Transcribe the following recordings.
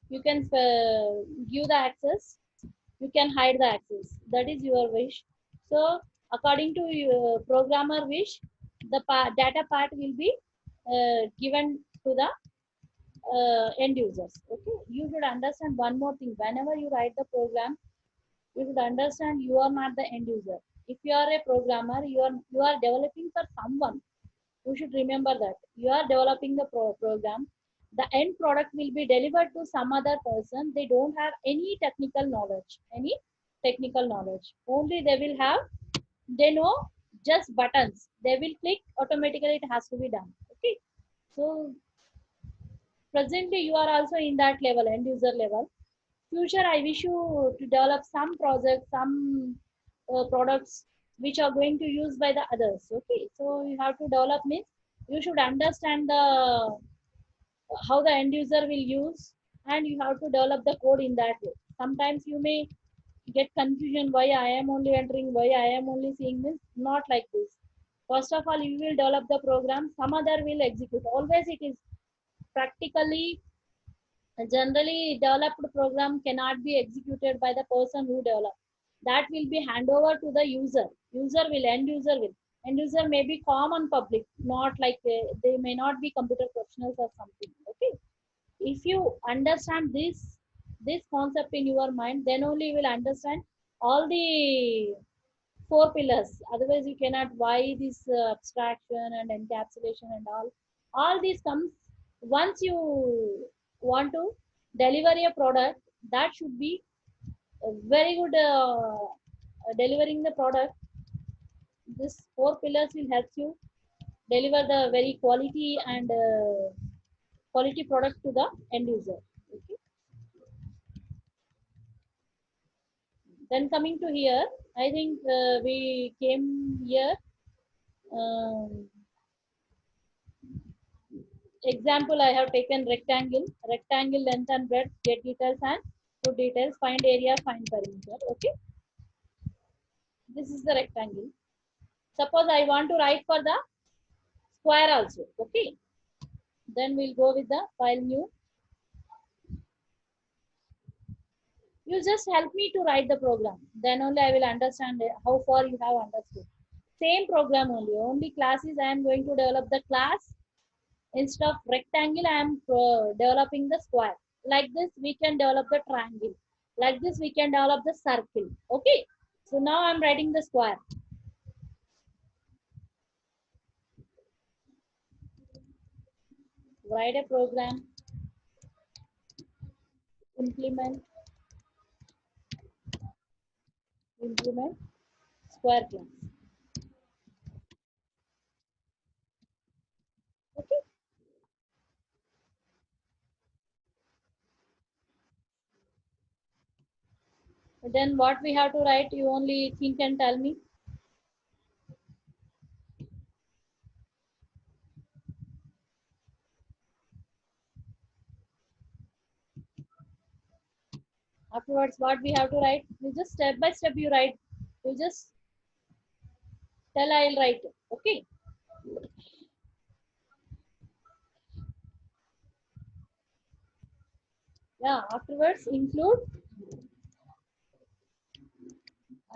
You can give the access, you can hide the access. That is your wish. So according to your programmer wish, the data part will be given to the end users. Okay, you should understand one more thing. Whenever you write the program, you should understand you are not the end user. If you are a programmer, you are developing for someone. You should remember that you are developing the program. The end product will be delivered to some other person. They don't have any technical knowledge, only they will have, they know just buttons, they will click, automatically it has to be done. Okay, so presently you are also in that level, end user level. Future, I wish you to develop some projects, some products which are going to use by the others. Okay, so you have to develop means you should understand the how the end user will use, and you have to develop the code in that way. Sometimes you may get confusion, why I am only entering, why I am only seeing this. Not like this. First of all, you will develop the program, some other will execute. Always it is practically, generally developed program cannot be executed by the person who developed. That will be hand over to the user. End user may be common public, not like they may not be computer professionals or something. Okay, if you understand this concept in your mind, then only you will understand all the four pillars. Otherwise you cannot. Why this abstraction and encapsulation and all these comes once you want to deliver a product. That should be a very good delivering the product. This four pillars will help you deliver the very quality and quality product to the end user. Okay. Then coming to here, I think we came here. Um, Example, I have taken rectangle. Rectangle length and breadth, get details and put details, find area, find perimeter. Okay, this is the rectangle. Suppose I want to write for the square also. Okay, then we'll go with the file new. You just help me to write the program. Then only I will understand how far you have understood. Same program only. Only class is I am going to develop the class. Instead of rectangle, I am developing the square. Like this, we can develop the triangle. Like this, we can develop the circle. Okay. So now I'm writing the square. Write a program. Implement. Implement square class. Okay. Then what we have to write, you only think and tell me. Afterwards, what we have to write, you just step by step you write. You just tell I'll write. Okay. Yeah. Afterwards, include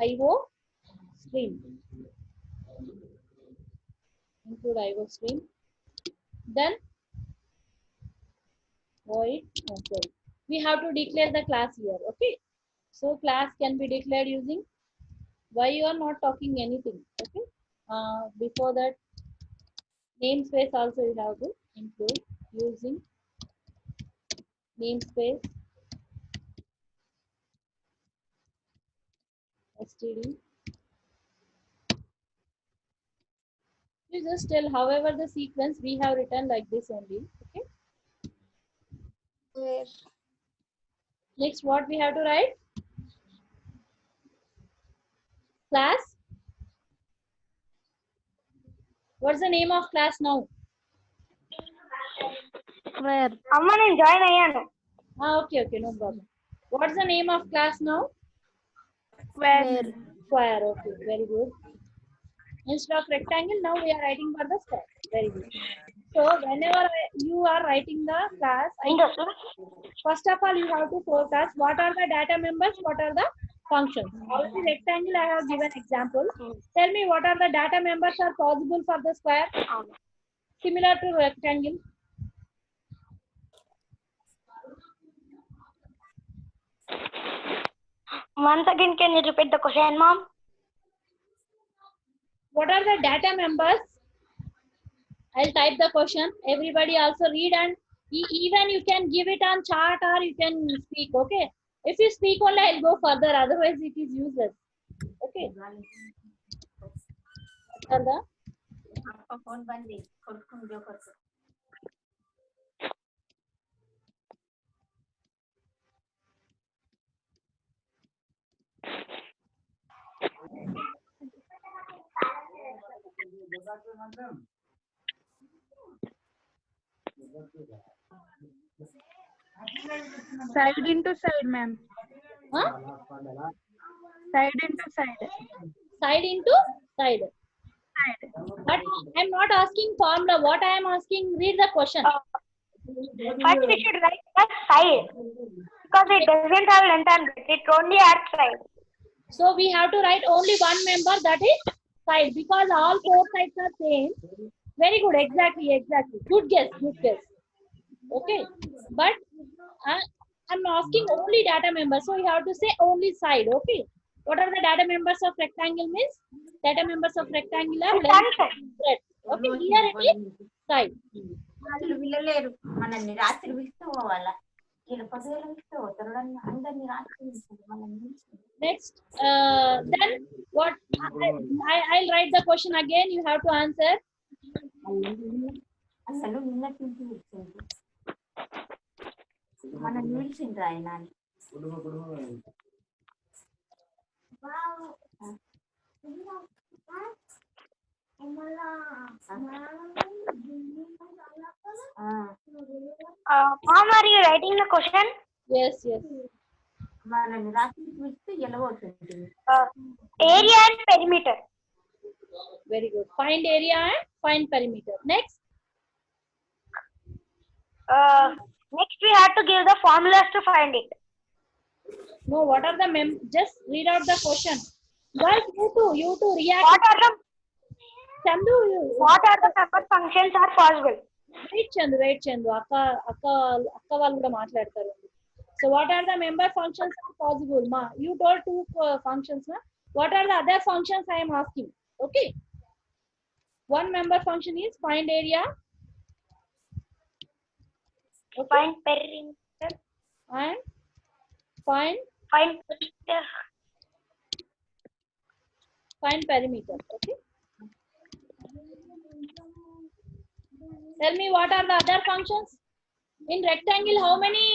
IO stream. Include IO stream. Then void. Okay. We have to declare the class here. Okay. So class can be declared using. Why you are not talking anything? Okay. Before that, namespace also you have to include using namespace std. You just tell however the sequence we have written like this only. Okay. Where? Next, what we have to write? Class. What's the name of class now? Where? Amma నేను join అయ్యాను. Okay, no problem. What's the name of class now? Where? Square. Okay, very good. Instead of rectangle, now we are writing for the square. Very good. So whenever you are writing the class, first of all you have to forecast what are the data members, what are the functions. Already rectangle I have given example. Tell me what are the data members are possible for the square, similar to rectangle. Once again, can you repeat the question, mom? What are the data members? I'll type the question. Everybody also read, and even you can give it on chart or you can speak. Okay. If you speak only, I'll go further. Otherwise, it is useless. Okay. What are the Side into side, ma'am. huh? Side into side. Side into side. But I'm not asking formula. What I am asking, read the question. First, we should write the side because it doesn't have length and breadth. It only has side. So we have to write only one member, that is side, because all four sides are same. Very good. Exactly. Good guess. Okay. But I'm asking only data members. So you have to say only side. Okay. What are the data members of rectangle means? Data members of rectangular length and breadth. Okay. Here it is side. వాళ్ళు వినలేరు మనల్ని రాత్రి విసుకోవాలా వీళ్ళ పొద్దుగల విసుకోతారు అందరినీ రాత్రి విసుకోవాలి మనల్ని Next, then what? I'll write the question again. You have to answer. అసలు నిన్నటి నుంచి విడిచింది మనల్ని విడిచిండ్రు ఆయన Mom, are you writing the question? Yes. మనల్ని రాత్రి విడిస్తే ఎలగొట్టింది Area and perimeter. Very good. Find area and find perimeter. Next. Next, we have to give the formulas to find it. No, what are the just read out the question. Guys, you too react. Chandu, What are the member functions are possible? wait Chandu. Akka వాళ్ళు కూడా మాట్లాడతారు. So what are the member functions are possible? Ma, you told two functions, na? What are the other functions I am asking? Okay. One member function is find area. Okay. Find perimeter. And find perimeter. Okay. Tell me what are the other functions? In rectangle, how many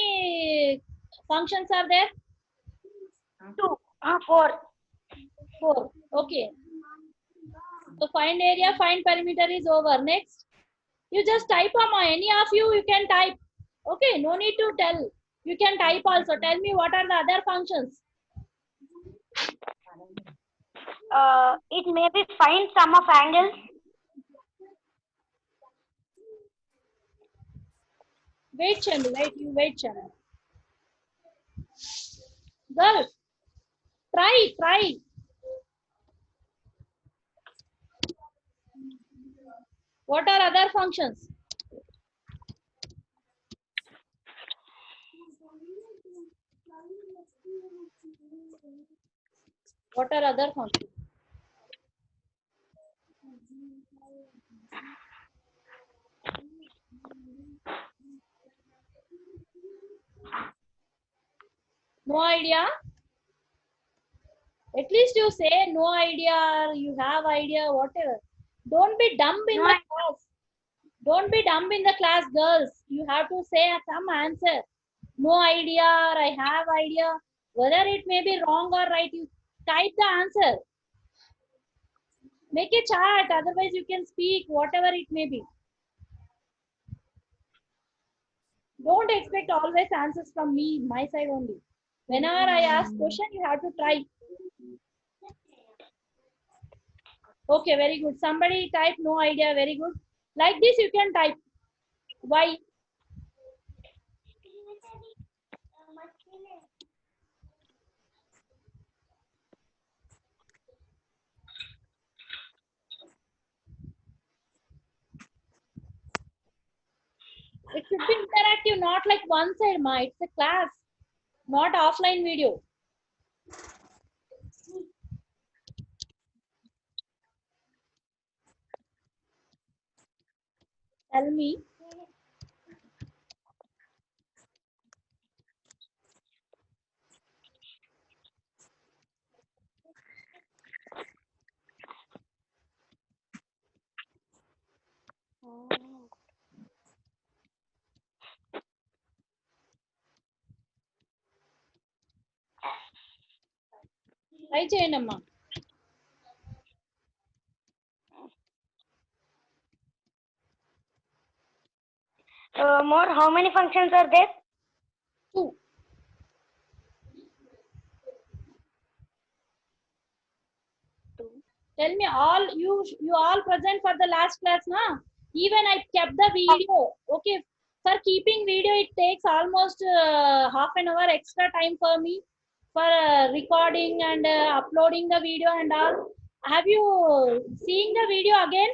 functions are there? 4. 4. Okay. So find area, find perimeter is over. Next, you just type on any of you can type. Okay, no need to tell. You can type also. Tell me what are the other functions. It may be find sum of angles. Wait, Chandu. Wait, Chandu. Girls, try. What are other functions? What are other functions? No idea? At least you say no idea, or you have idea, whatever. Don't be dumb in the class. Don't be dumb in the class, girls. You have to say some answer. No idea, or I have idea. Whether it may be wrong or right, you type the answer. Make a chart, otherwise you can speak whatever it may be. Don't expect always answers from me, my side only. Whenever I ask question, you have to try. Okay, very good. Somebody type no idea. Very good. Like this, you can type. Why? It should be interactive, not like one side, ma. It's a class, not offline video. Tell me. Try చేయండి అమ్మా. More, how many functions are there? 2. Tell me all you all present for the last class, na? Even I kept the video. Okay, for keeping video it takes almost half an hour extra time for me for recording and uploading the video and all. Have you seen the video again?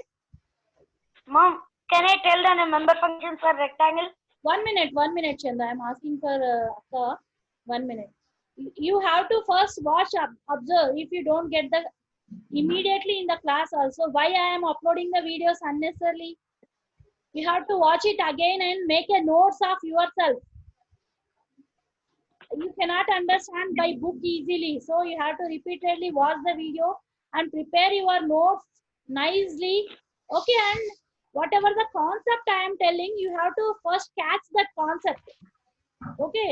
Mom, can I tell the member functions for rectangle? 1 minute, Chanda. I'm asking for Akka. 1 minute. You have to first watch, observe. If you don't get the immediately in the class also, why I am uploading the videos unnecessarily? You have to watch it again and make a notes of yourself. You cannot understand by book easily, so you have to repeatedly watch the video and prepare your notes nicely. Okay, and whatever the concept I am telling, you have to first catch that concept. Okay,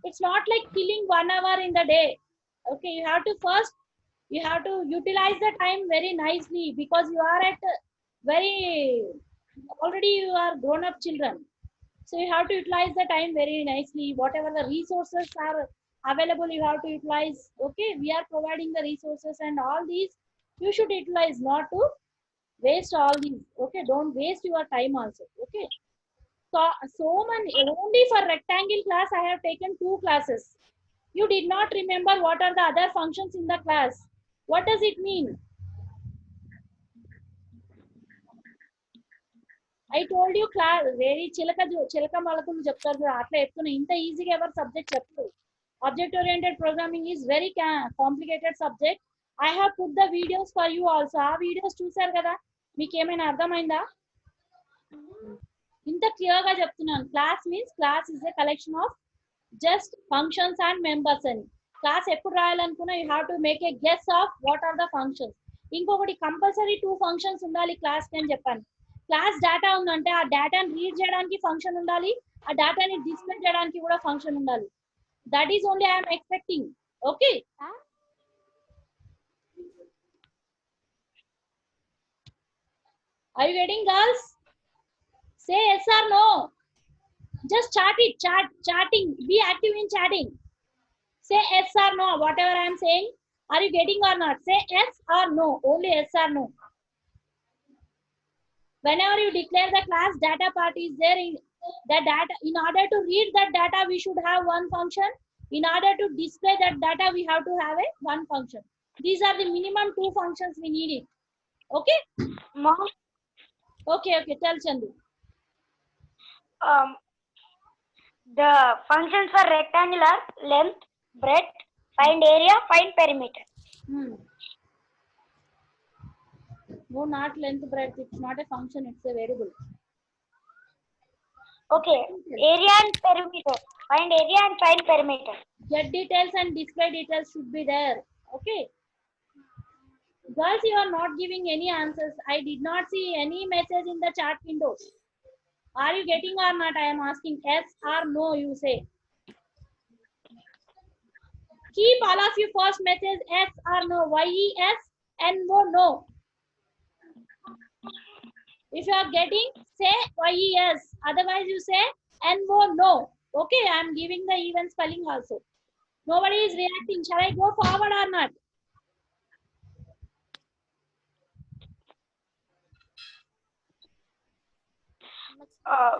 it's not like killing 1 hour in the day. Okay, you have to first, you have to utilize the time very nicely, because you are at very, already you are grown up children, so you have to utilize the time very nicely. Whatever the resources are available, you have to utilize. Okay, we are providing the resources and all these you should utilize, not to waste all these. Okay, don't waste your time also. Okay, so many, only for rectangle class I have taken 2 classes. You did not remember what are the other functions in the class. What does it mean? I told you class very chilaka malakulu cheptaru atla చెప్తున్నా. ఇంత ఈజీగా ఎవరు subject చెప్పరు. Object oriented programming is very complicated subject. I have put the videos for you also. ఆ videos చూసారు కదా, మీకు ఏమైనా అర్థమైందా? ఇంత క్లియర్ గా చెప్తున్నాను. Class means class is a collection of just functions and members అని. క్లాస్ ఎప్పుడు రాయాలనుకున్నా you have to make a guess of what are the functions. ఇంకొకటి కంపల్సరీ 2 ఫంక్షన్స్ ఉండాలి క్లాస్ అని చెప్పాను. క్లాస్ డేటా ఉందంటే ఆ డేటాని రీడ్ చేయడానికి ఫంక్షన్ ఉండాలి, ఆ డేటాని డిస్ప్లే చేయడానికి కూడా ఫంక్షన్ ఉండాలి. That is only I'm expecting. Okay, are you getting, girls? Say yes or no. Just chat it, chatting, be active in chatting. Say yes or no, whatever I am saying. Are you getting or not? Say yes or no, only yes or no. Whenever you declare the class data part is there, in the data, in order to read that data we should have one function. In order to display that data we have to have a one function. These are the minimum 2 functions we need it. Okay, Mom, okay, tell Chandu. the functions for rectangular: length, breadth, find area, find perimeter. No, not length, breadth. It's not a function, it's a variable. Okay, area and perimeter. Find area and find perimeter. Get details and display details should be there. Okay, girls, you are not giving any answers. I did not see any message in the chat windows. Are you getting or not? I am asking yes or no, you say. Keep all of you first message yes or no. Yes and no. If you are getting, say yes. Otherwise you say no. Okay, I am giving the even spelling also. Nobody is reacting. Shall I go forward or not?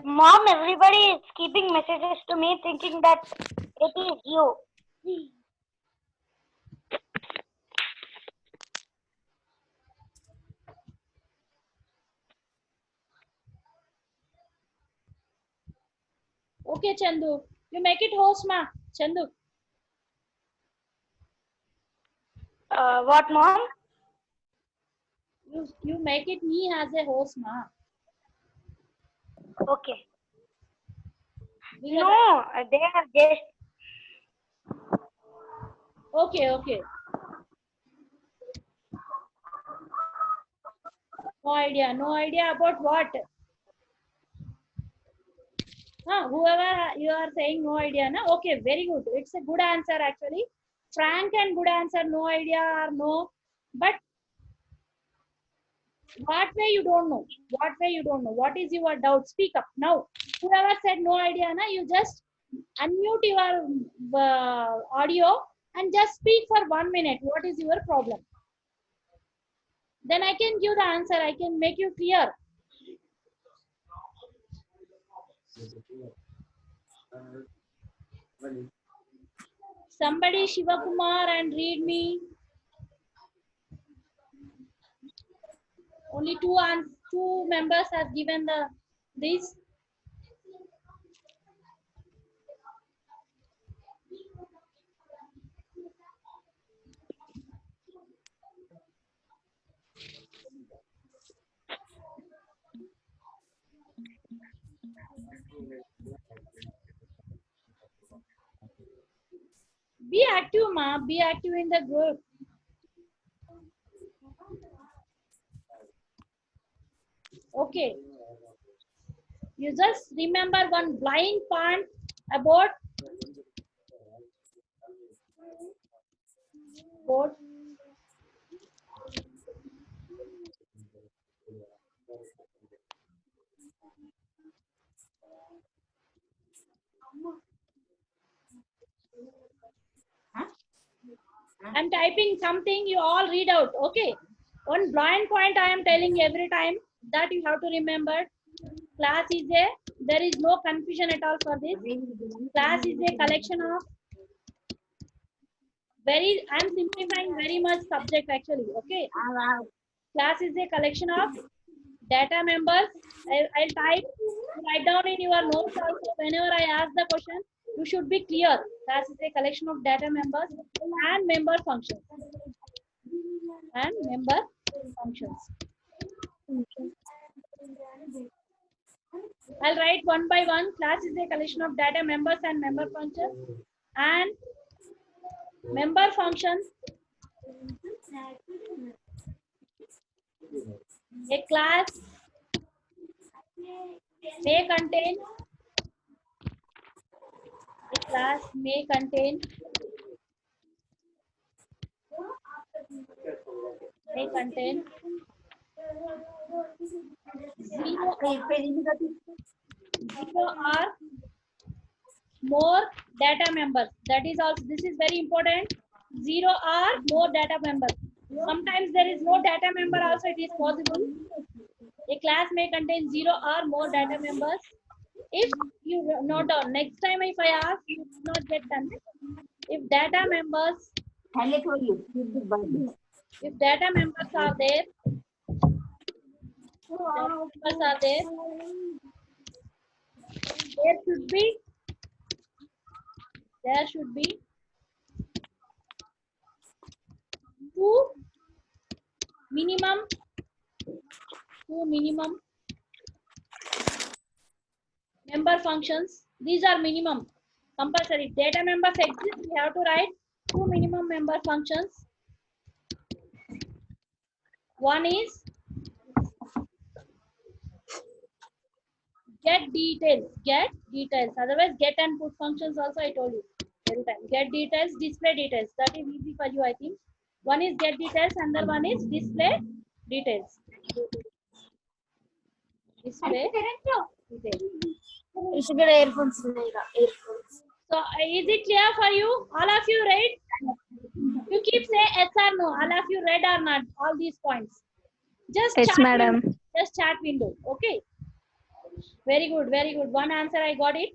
Mom, everybody is keeping messages to me thinking that it is you. Okay, Chandu. You make it host, ma. Chandu. What, Mom? You make it me as a host, ma. Okay. Because No, they are just. okay, okay. No idea. No idea about what? Whoever you are saying no idea, na? Okay, very good. It's a good answer actually. Frank and good answer, no idea or no. But what way you don't know? What way you don't know? What is your doubt? Speak up now. Whoever said no idea, na, you just unmute your audio and just speak for 1 minute. What is your problem? Then I can give the answer. I can make you clear. Somebody Shiva Kumar and read me. Only two members have given this. Be active, ma. Be active in the group. Okay. You just remember one blind point about what. I'm typing something, you all read out. Okay. One blind point I am telling every time that you have to remember. Class is there is no confusion at all for this. Class is a collection of I'm simplifying very much subject actually. Okay. Class is a collection of data members. I'll type, write down in your notes also. Whenever I ask the question, you should be clear. Class is a collection of data members and member functions. And member functions. I'll write one by one. Class is a collection of data members and member functions. And member functions. A class may contain zero or more data members. That is also, this is very important. Zero or more data members. Sometimes there is no data member also, it is possible. A class may contain zero or more data members. If you note down, next time if I ask, you do not get done. If data members are there, there should be two minimum member functions. These are minimum compulsory. Data members exist, we have to write two minimum member functions. One is get details. Otherwise, get and put functions also I told you every time. Get details, display details. That is easy for you, I think. One is get details, and the one is display details. Display details. earphones. So is it clear for you? All of you read? You keep say yes or no. All of you read or not? All these points. Just yes, chat madam. Window. Just chat window. Okay. Very good, very good. One answer I got it.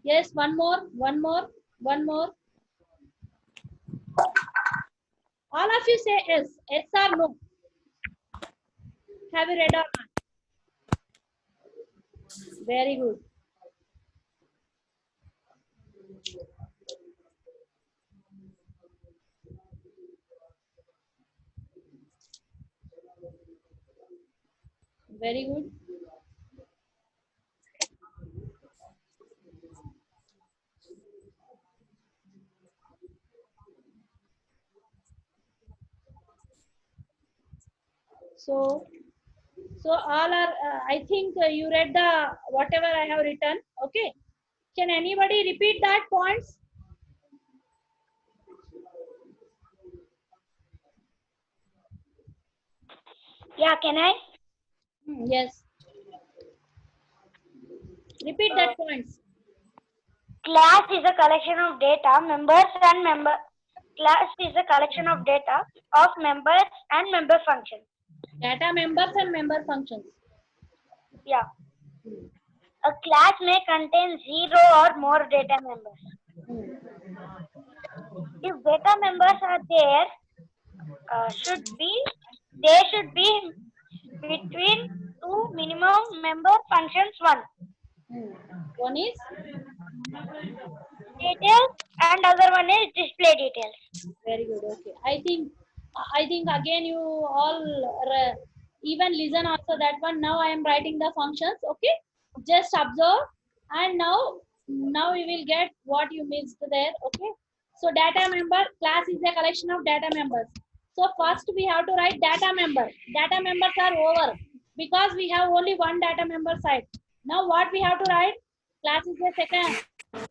Yes, one more, one more, one more. All of you say yes. Yes or no? Have you read or not? Very good. Very good. So, all are. I think you read the whatever I have written. Okay. Can anybody repeat that points? Yeah, can I? Yes. Repeat that points. Class is a collection of data, members and member. Class is a collection of data of members and member functions. Data members and member functions. Yeah. A class may contain 0 or more data members. If data members are there, they should be between two minimum member functions. One is Details and other one is display details. very good. Okay. I think again you all even listen also that one. Now I am writing the functions. Okay. Just observe and now we will get what you missed there. Okay. So data member class is a collection of data members. So first we have to write data member. Data members are over because we have only one data member side. Now what we have to write? Class is the second.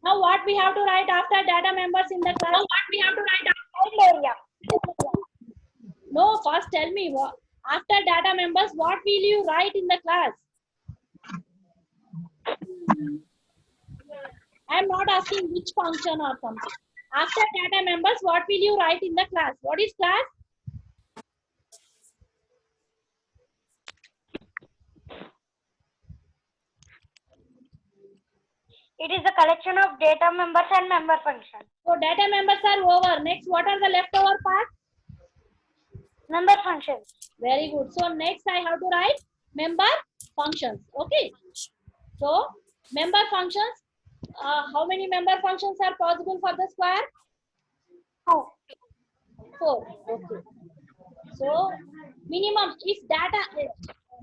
Now what we have to write after data members in the class? Area. No, first tell me what after data members what will you write in the class? I am not asking which function or something. After data members what will you write in the class? What is class? It is a collection of data members and member functions. So data members are over. Next, what are the leftover part? Member functions. Very good. So next I have to write member functions. Okay. So member functions. How many member functions are possible for the square? 2. 4. Okay. So minimum if data.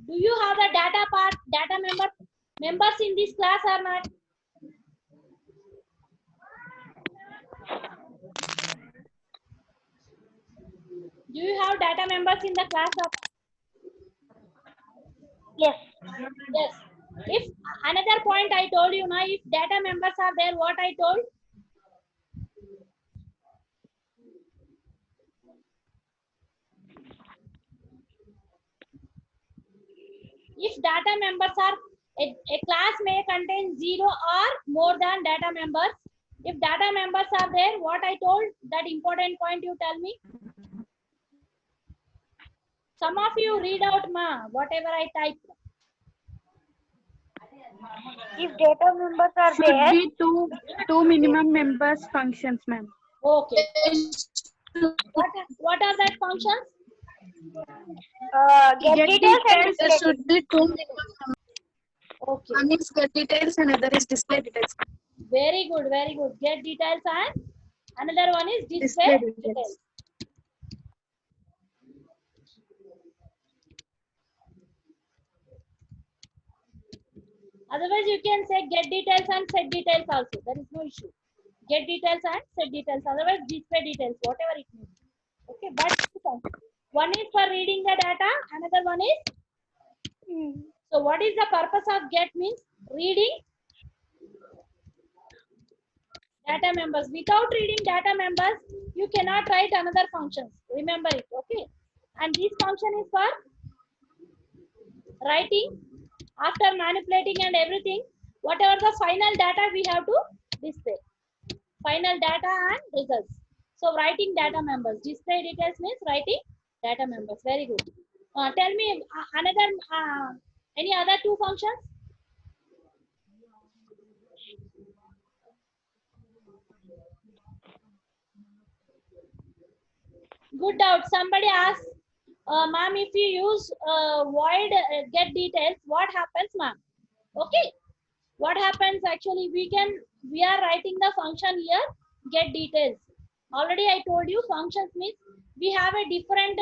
Do you have the data part? Data members in this class or not? Do you have data members in the class of? Yes. Yes. If another point I told you now, if data members are there, what I told? If data members are, a class may contain 0 or more than data members. If data members are there, what I told? That important point you tell me. Some of you read out whatever I typed. If data members are Should there, be two minimum members functions, ma'am. Okay. What are that functions? get details and There display should be two minimum. Okay. One is get details and other is display details. Very good, very good. Get details and another one is display Display details. details. Otherwise, you can say get details and set details also. There is no issue. Get details and set details. Otherwise, display details, whatever it means. Okay, but one is for reading the data, another one is. So, what is the purpose of get means? Reading data members. Without reading data members, you cannot write another functions. Remember it, okay? And this function is for writing after manipulating and everything. Whatever the final data we have to display. Final data and results. So writing data members. Display details means writing data members. Very good. Tell me another Any other two functions? Good doubt. Somebody asked, ma'am, if you use void get details, what happens, ma'am? Okay. What happens actually? We are writing the function here, get details. Already I told you functions means we have a different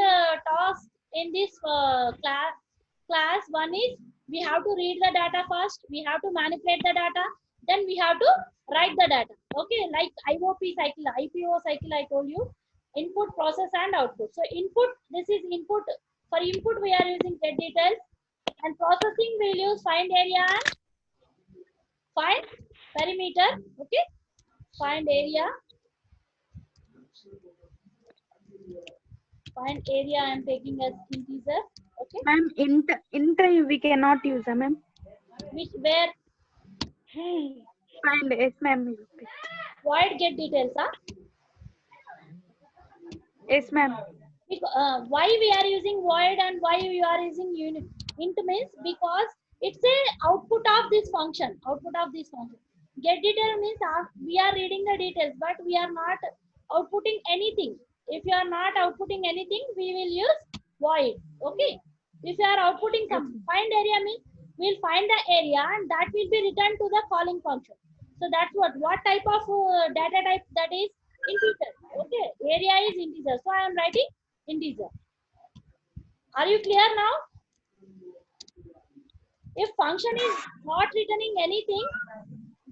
task in this class. One is we have to read the data first, we have to manipulate the data, then we have to write the data. Okay, like IOP cycle, IPO cycle, I told you, input, process, and output. So input, this is input. For input we are using get details, and processing we'll use find area and find perimeter. Okay, find area, find area I'm taking as integer. Okay, Ma'am, int we cannot use, ma'am. which where Find, yes, ma'am. void get details, huh? Yes, ma'am. Why we are using void and why we are using unit int means because it's a output of this function. Get detail means we are reading the details, but we are not outputting anything. If you are not outputting anything, we will use void. Okay. If you are outputting something, find area means we'll find the area and that will be returned to the calling function. So that's what type of data type that is integer. Okay, area is integer. So I am writing integer. Are you clear now? If function is not returning anything,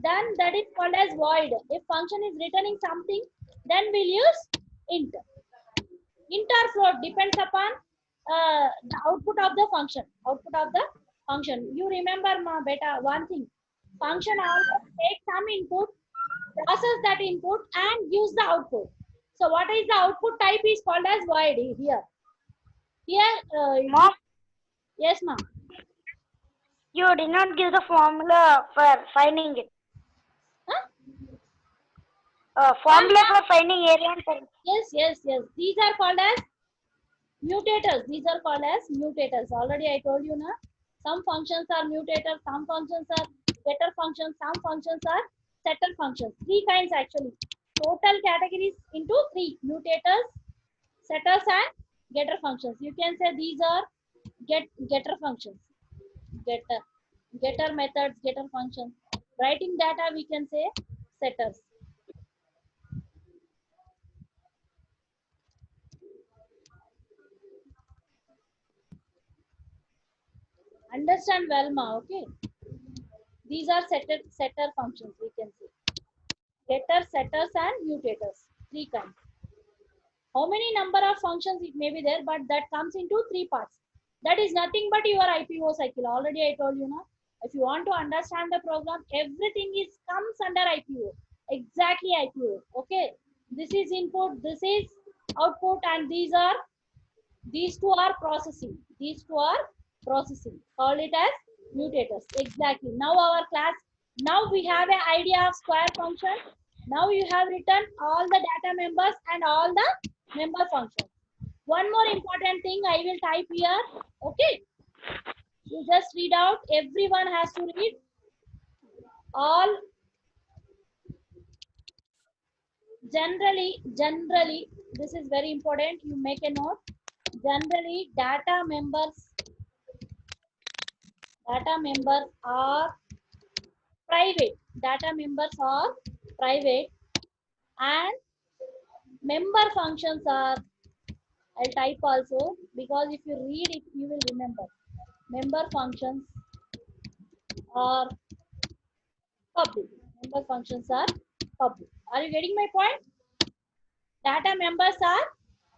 then that is called as void. If function is returning something, then we'll use int. Int or float depends upon the output of the function. You remember, ma beta, one thing. Function always takes some input, process that input, and gives the output. So what is the output type is called as void here. Mom, Yes, ma'am. you did not give the formula for finding it. Huh? Formula for finding area and perimeter. Yes. These are called as mutators. Already I told you, na. Some functions are mutators, some functions are getter functions, some functions are setter functions. Three kinds actually. Total categories into three: mutators, setters, and getter functions. You can say these are getter functions. Getter methods, getter functions. Writing data we can say setters. Understand well, ma. Okay. These are setter functions we can say. Getters, setters, and mutators. Three kinds. How many number of functions it may be there, but that comes into three parts. That is nothing but your IPO cycle. Already I told you, now. If you want to understand the program, everything comes under IPO. Exactly IPO. Okay. This is input, this is output, and these two are processing. Call it as mutators. Exactly. Now our class. Now we have an idea of square function. Now you have written all the data members and all the member functions. One more important thing I will type here. Okay. You just read out. Everyone has to read all. Generally, this is very important. You make a note. Generally, data members are private. And member functions are, I'll type also because if you read it, you will remember. Member functions are public. Are you getting my point? Data members are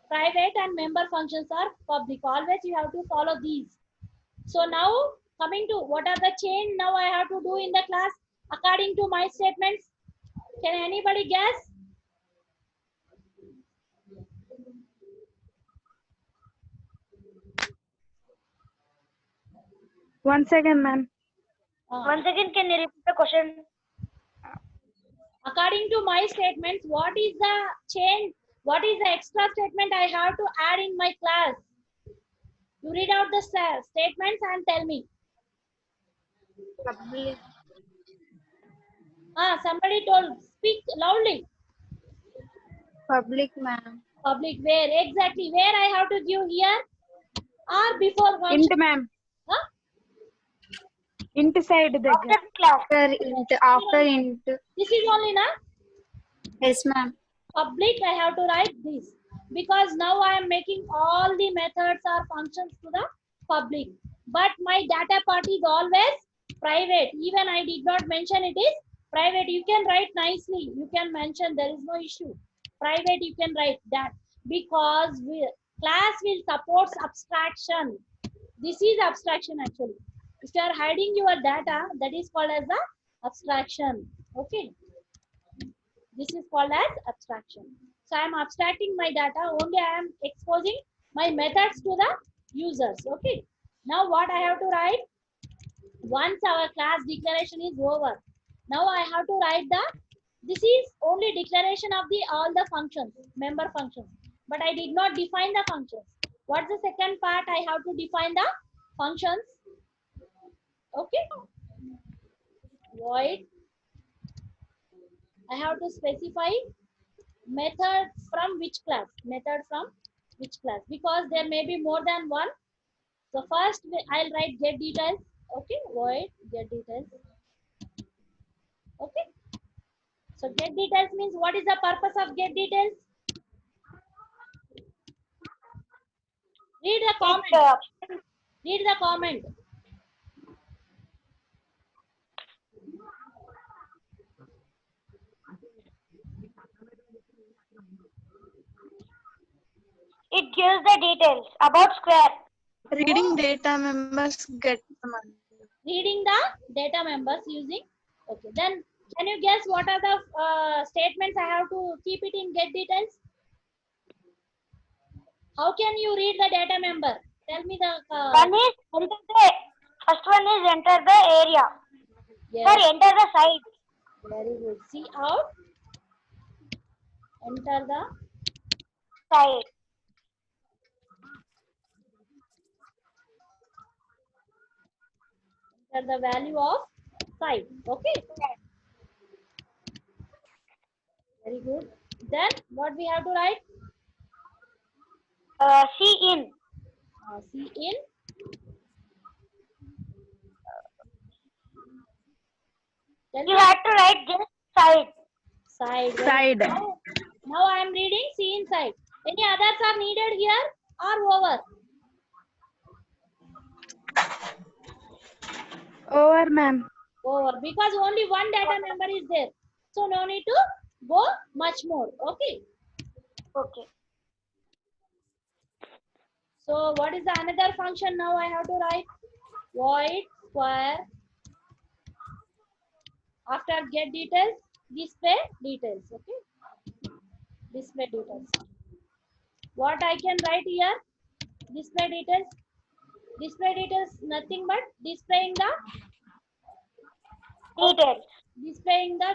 private and member functions are public. Always you have to follow these. So now coming to what are the change now I have to do in the class according to my statements. Can anybody guess? One second, ma'am. Once again, can you repeat the question? According to my statements, what is the change? What is the extra statement I have to add in my class? You read out the statements and tell me. Public. Somebody told, speak loudly. Public, ma'am. Public, where? Exactly. Where I have to give here? Or before function? Int, ma'am. Huh? Int side After దగ్గర. the class. After int. This is only na? Yes, ma'am. Public, I have to write this. Because now I am making all the methods or functions to the public. But my data part is always private. Even I did not mention it is private. You can write nicely. You can mention, there is no issue. Private, you can write that. Because class will support abstraction. This is abstraction actually. If you are hiding your data, that is called as the abstraction. Okay. This is called as abstraction. So I am abstracting my data, only I am exposing my methods to the users. Okay. Now what I have to write? Once our class declaration is over, now I have to write this is only declaration of all the functions, member functions. But I did not define the functions. What's the second part? I have to define the functions. Okay. Void. I have to specify method from which class. Method from which class? Because there may be more than one. So first I'll write get details. Okay. Void get details. Okay. So get details means what is the purpose of get details? Read the comment. Read the comment. It gives the details about square. Reading data members get Reading the data members using. Okay. Then can you guess what are the statements I have to keep it in get details? How can you read the data member? Tell me the. One is enter the first one is enter the area. Yes. Sir, enter the site. Very good. See out. Enter the Site. the value of site. Okay. Very good. Then what we have to write? See in. See in. Tell You me have to write just site. side. Side. Now I am reading see inside. Any others are needed here or over? Over, ma'am. Over. Because only one data member is there. So no need to go much more. Okay. Okay. So what is the another function now I have to write? Void square. After get details, display details. Okay. Display details. What I can write here? Display details. Display details nothing but displaying the Details. displaying the